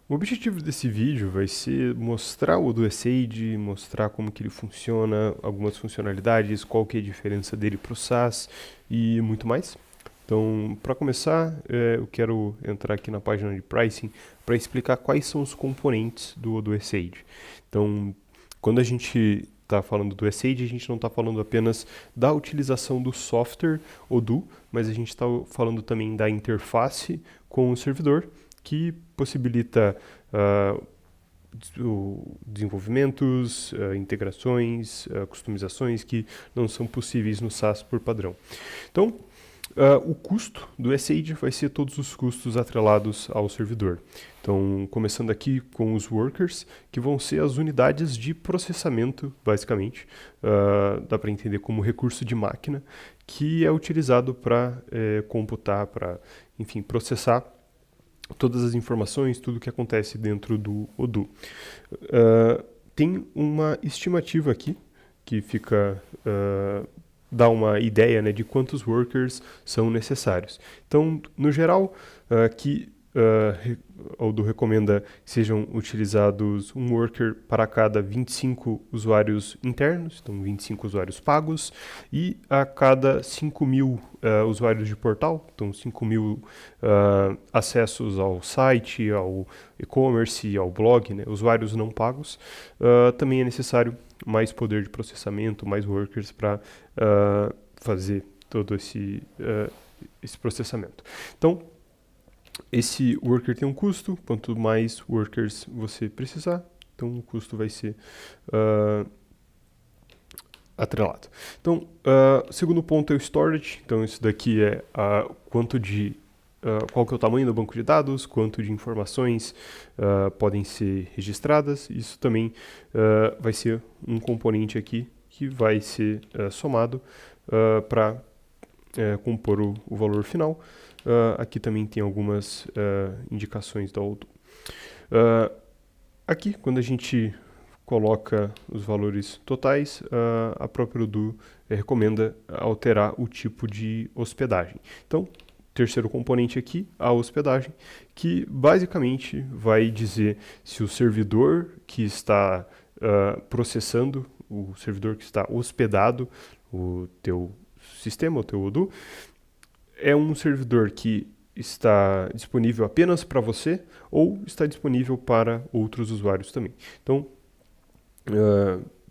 O objetivo desse vídeo vai ser mostrar o Odoo Essage, mostrar como que ele funciona, algumas funcionalidades, qual que é a diferença dele para o SaaS e muito mais. Então, para começar, eu quero entrar aqui na página de pricing para explicar quais são os componentes do Odoo Essage. Então, quando a gente está falando do Essage, a gente não está falando apenas da utilização do software Odoo, mas a gente está falando também da interface com o servidor, que possibilita desenvolvimentos, integrações, customizações que não são possíveis no SaaS por padrão. Então, o custo do Essage vai ser todos os custos atrelados ao servidor. Então, começando aqui com os workers, que vão ser as unidades de processamento, basicamente. Dá para entender como recurso de máquina, que é utilizado para computar, para, enfim, processar todas as informações, tudo que acontece dentro do Odoo. Tem uma estimativa aqui, que fica... dá uma ideia, né, de quantos workers são necessários. Então, no geral, aqui o Odoo recomenda que sejam utilizados um worker para cada 25 usuários internos, então 25 usuários pagos, e a cada 5.000 usuários de portal, então 5.000 acessos ao site, ao e-commerce, ao blog, né, usuários não pagos. Também é necessário mais poder de processamento, mais workers para fazer todo esse processamento. Então, esse worker tem um custo, quanto mais workers você precisar, então o custo vai ser atrelado. Então, o segundo ponto é o storage, então isso daqui é quanto de qual que é o tamanho do banco de dados, quanto de informações podem ser registradas. Isso também vai ser um componente aqui que vai ser somado para compor o valor final. Aqui também tem algumas indicações da Odoo. Aqui, quando a gente coloca os valores totais, a própria Odoo recomenda alterar o tipo de hospedagem. Então, terceiro componente aqui, a hospedagem, que basicamente vai dizer se o servidor que está processando, o servidor que está hospedado, o teu sistema, o teu Odoo, é um servidor que está disponível apenas para você ou está disponível para outros usuários também. Então,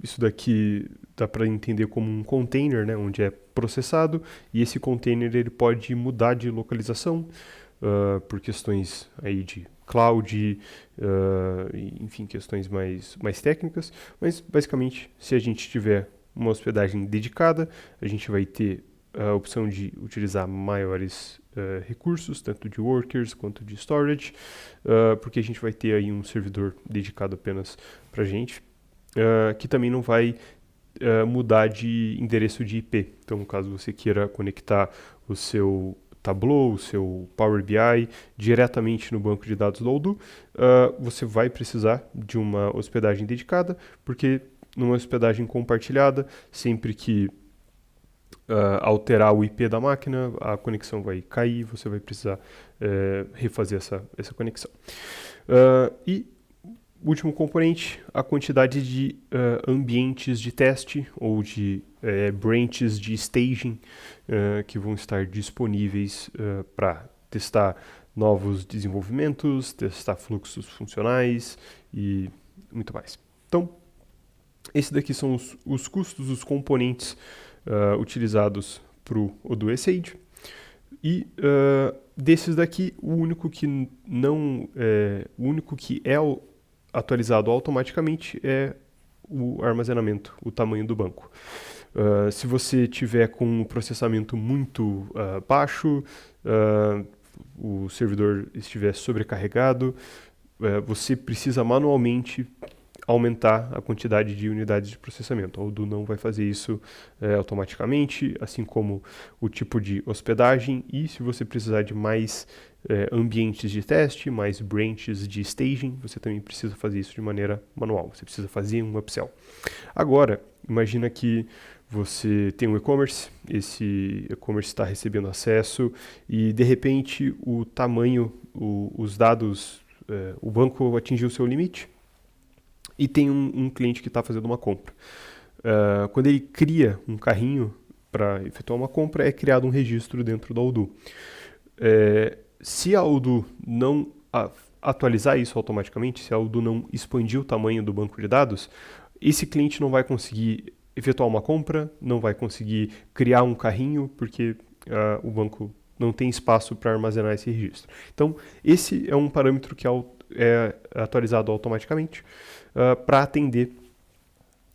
isso daqui dá para entender como um container, né, onde é processado, e esse container ele pode mudar de localização por questões aí de cloud, enfim, questões mais técnicas, mas basicamente se a gente tiver uma hospedagem dedicada, a gente vai ter a opção de utilizar maiores recursos, tanto de workers quanto de storage, porque a gente vai ter aí um servidor dedicado apenas para a gente, que também não vai mudar de endereço de IP. Então, caso você queira conectar o seu Tableau, o seu Power BI diretamente no banco de dados do Odoo, você vai precisar de uma hospedagem dedicada, porque numa hospedagem compartilhada, sempre que alterar o IP da máquina, a conexão vai cair, você vai precisar refazer essa conexão. E o último componente, a quantidade de ambientes de teste ou de branches de staging que vão estar disponíveis para testar novos desenvolvimentos, testar fluxos funcionais e muito mais. Então, esses daqui são os custos, os componentes utilizados para o Odoo Essage. E desses daqui, o único que é atualizado automaticamente é o armazenamento, o tamanho do banco. Se você tiver com um processamento muito baixo, o servidor estiver sobrecarregado, você precisa manualmente aumentar a quantidade de unidades de processamento. O Odoo não vai fazer isso automaticamente, assim como o tipo de hospedagem, e se você precisar de mais ambientes de teste, mais branches de staging, você também precisa fazer isso de maneira manual, você precisa fazer um upsell. Agora, imagina que você tem um e-commerce, esse e-commerce está recebendo acesso e de repente o tamanho, os dados o banco atingiu o seu limite e tem um cliente que está fazendo uma compra. Quando ele cria um carrinho para efetuar uma compra, é criado um registro dentro da Odoo. Se a Odoo não atualizar isso automaticamente, se a Odoo não expandir o tamanho do banco de dados, esse cliente não vai conseguir efetuar uma compra, não vai conseguir criar um carrinho, porque o banco não tem espaço para armazenar esse registro. Então, esse é um parâmetro que é atualizado automaticamente para atender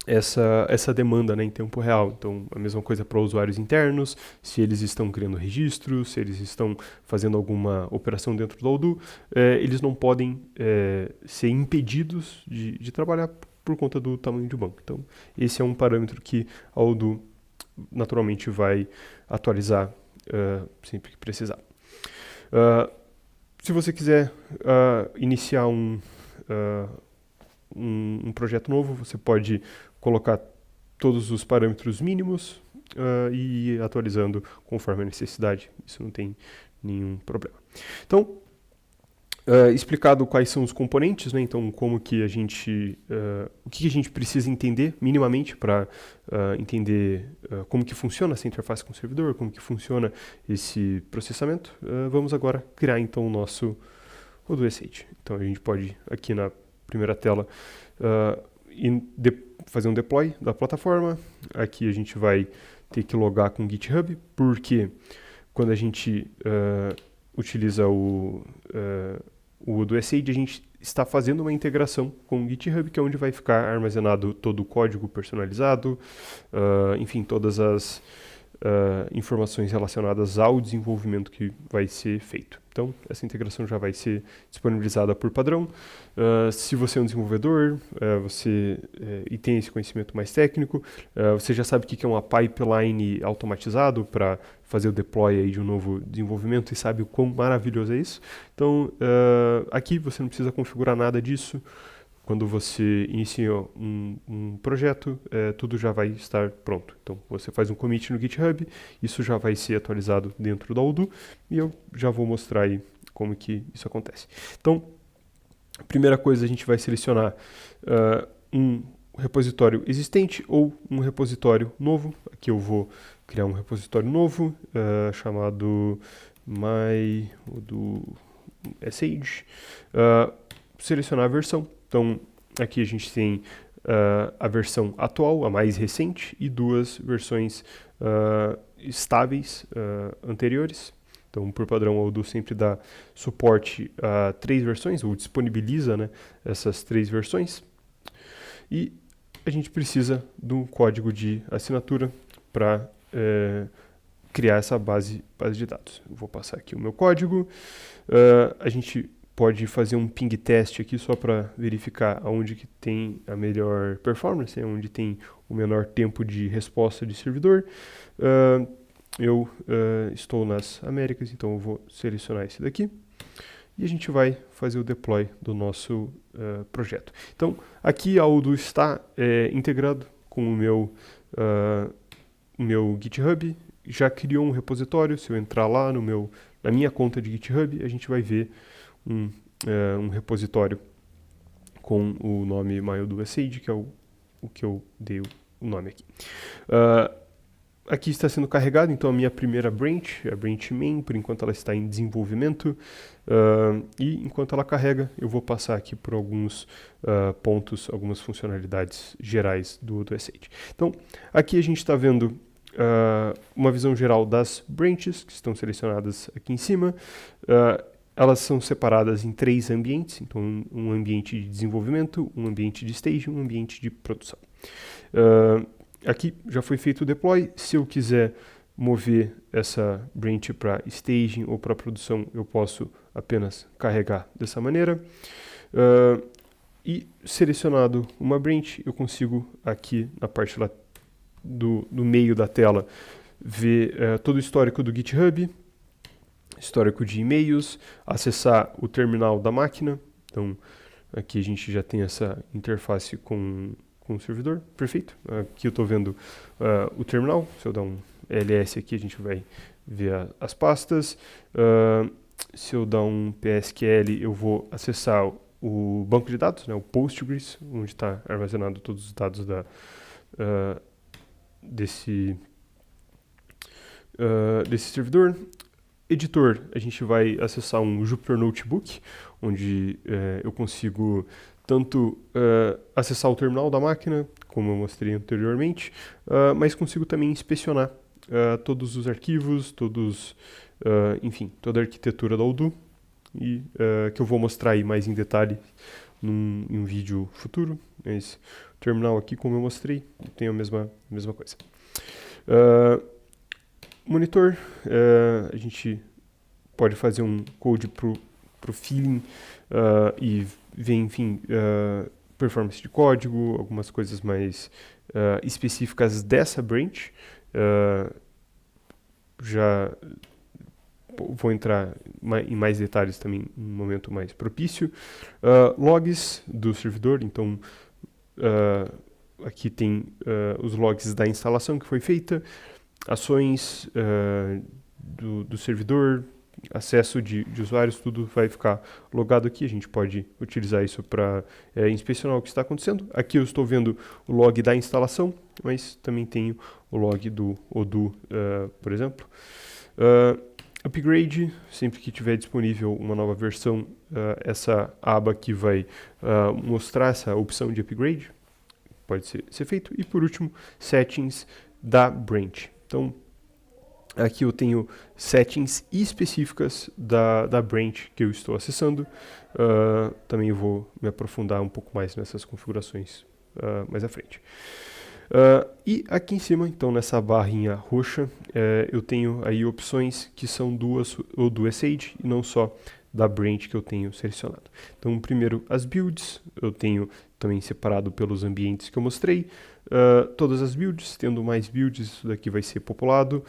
essa demanda, né, em tempo real. Então, a mesma coisa para usuários internos, se eles estão criando registros, se eles estão fazendo alguma operação dentro do Odoo, eles não podem ser impedidos de trabalhar por conta do tamanho do banco. Então, esse é um parâmetro que a Odoo naturalmente vai atualizar sempre que precisar. Se você quiser iniciar um projeto novo, você pode colocar todos os parâmetros mínimos e ir atualizando conforme a necessidade. Isso não tem nenhum problema. Então, explicado quais são os componentes, né? Então como que a gente, o que a gente precisa entender minimamente para entender como que funciona essa interface com o servidor, como que funciona esse processamento, vamos agora criar então o nosso Odoo S8. Então a gente pode aqui na primeira tela fazer um deploy da plataforma. Aqui a gente vai ter que logar com o GitHub, porque quando a gente utiliza o Odoo S8, a gente está fazendo uma integração com o GitHub, que é onde vai ficar armazenado todo o código personalizado, enfim, todas as informações relacionadas ao desenvolvimento que vai ser feito. Então, essa integração já vai ser disponibilizada por padrão. Se você é um desenvolvedor e tem esse conhecimento mais técnico, você já sabe o que é uma pipeline automatizado para fazer o deploy aí de um novo desenvolvimento e sabe o quão maravilhoso é isso. Então, aqui você não precisa configurar nada disso. Quando você inicia um projeto, tudo já vai estar pronto. Então, você faz um commit no GitHub, isso já vai ser atualizado dentro da Odoo, e eu já vou mostrar aí como que isso acontece. Então, a primeira coisa, a gente vai selecionar um repositório existente ou um repositório novo. Aqui eu vou criar um repositório novo, chamado myodoo S8. Selecionar a versão. Então, aqui a gente tem a versão atual, a mais recente, e duas versões estáveis anteriores. Então, por padrão, o Odoo sempre dá suporte a 3 versões, ou disponibiliza, né, essas 3 versões. E a gente precisa de um código de assinatura para criar essa base de dados. Eu vou passar aqui o meu código. A gente pode fazer um ping teste aqui só para verificar onde que tem a melhor performance, onde tem o menor tempo de resposta de servidor. Eu estou nas Américas, então eu vou selecionar esse daqui. E a gente vai fazer o deploy do nosso projeto. Então, aqui a Odoo está integrado com o meu GitHub. Já criou um repositório. Se eu entrar lá na minha conta de GitHub, a gente vai ver um repositório com o nome myodoo S8, que é o que eu dei o nome aqui. Aqui está sendo carregado, então, a minha primeira branch, a branch main, por enquanto ela está em desenvolvimento, e enquanto ela carrega, eu vou passar aqui por alguns pontos, algumas funcionalidades gerais do Odoo S8. Então, aqui a gente está vendo uma visão geral das branches, que estão selecionadas aqui em cima. Elas são separadas em 3 ambientes, então um ambiente de desenvolvimento, um ambiente de staging, um ambiente de produção. Aqui já foi feito o deploy. Se eu quiser mover essa branch para staging ou para produção, eu posso apenas carregar dessa maneira. E selecionado uma branch, eu consigo aqui na parte lá do meio da tela ver todo o histórico do GitHub, histórico de e-mails, acessar o terminal da máquina. Então, aqui a gente já tem essa interface com o servidor, perfeito. Aqui eu estou vendo o terminal. Se eu dar um ls aqui, a gente vai ver as pastas. Se eu dar um PSQL, eu vou acessar o banco de dados, né, o Postgres, onde está armazenado todos os dados desse servidor. Editor, a gente vai acessar um Jupyter Notebook, onde eu consigo tanto acessar o terminal da máquina, como eu mostrei anteriormente, mas consigo também inspecionar todos os arquivos, enfim, toda a arquitetura da Odoo, e que eu vou mostrar aí mais em detalhe em um vídeo futuro. Mas o terminal aqui, como eu mostrei, tem a mesma coisa. Monitor, a gente pode fazer um code pro feeling e ver, enfim, performance de código, algumas coisas mais específicas dessa branch. Já vou entrar em mais detalhes também em um momento mais propício. Logs do servidor, então aqui tem os logs da instalação que foi feita, ações do servidor, acesso de usuários, tudo vai ficar logado aqui. A gente pode utilizar isso para inspecionar o que está acontecendo. Aqui eu estou vendo o log da instalação, mas também tenho o log do Odoo, por exemplo. Upgrade, sempre que tiver disponível uma nova versão, essa aba aqui vai mostrar essa opção de upgrade, pode ser feito. E por último, settings da branch. Então, aqui eu tenho settings específicas da branch que eu estou acessando. Também vou me aprofundar um pouco mais nessas configurações mais à frente. E aqui em cima, então, nessa barrinha roxa, eu tenho aí opções que são do SH e não só da branch que eu tenho selecionado. Então, primeiro, as builds, eu tenho também separado pelos ambientes que eu mostrei. Todas as builds, tendo mais builds, isso daqui vai ser populado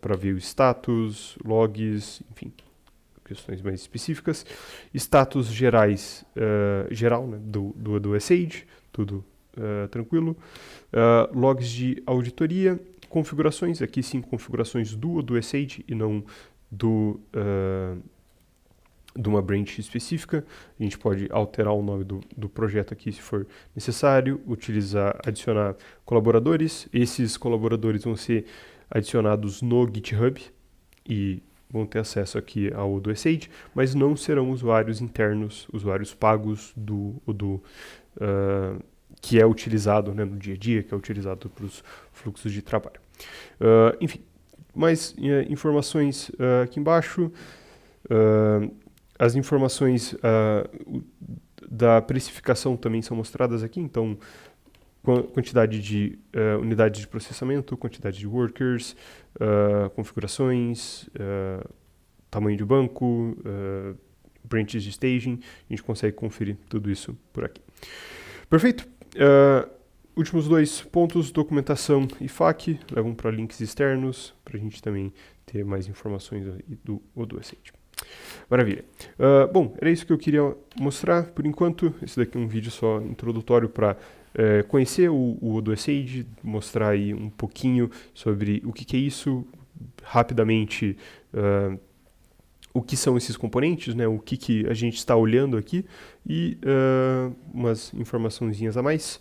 para ver o status, logs, enfim, questões mais específicas. Status gerais, geral, né, do SH, tudo tranquilo. Logs de auditoria, configurações, aqui sim configurações do SH e não de uma branch específica. A gente pode alterar o nome do projeto aqui se for necessário, adicionar colaboradores. Esses colaboradores vão ser adicionados no GitHub e vão ter acesso aqui ao Odoo SH, mas não serão usuários internos, usuários pagos do Odoo, que é utilizado, né, no dia a dia, que é utilizado para os fluxos de trabalho. Enfim, mais informações aqui embaixo. As informações da precificação também são mostradas aqui, então quantidade de unidades de processamento, quantidade de workers, configurações, tamanho de banco, branches de staging, a gente consegue conferir tudo isso por aqui. Perfeito. Últimos dois pontos, documentação e FAQ, levam para links externos, para a gente também ter mais informações do Odoo SH. Maravilha. Bom, era isso que eu queria mostrar por enquanto. Esse daqui é um vídeo só introdutório para conhecer o Odoo SH, mostrar aí um pouquinho sobre o que é isso, rapidamente o que são esses componentes, né, o que a gente está olhando aqui e umas informaçõezinhas a mais.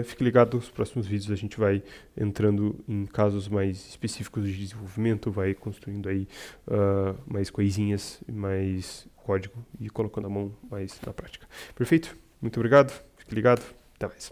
Fique ligado, nos próximos vídeos a gente vai entrando em casos mais específicos de desenvolvimento, vai construindo aí mais coisinhas, mais código e colocando a mão mais na prática. Perfeito? Muito obrigado, fique ligado, até mais.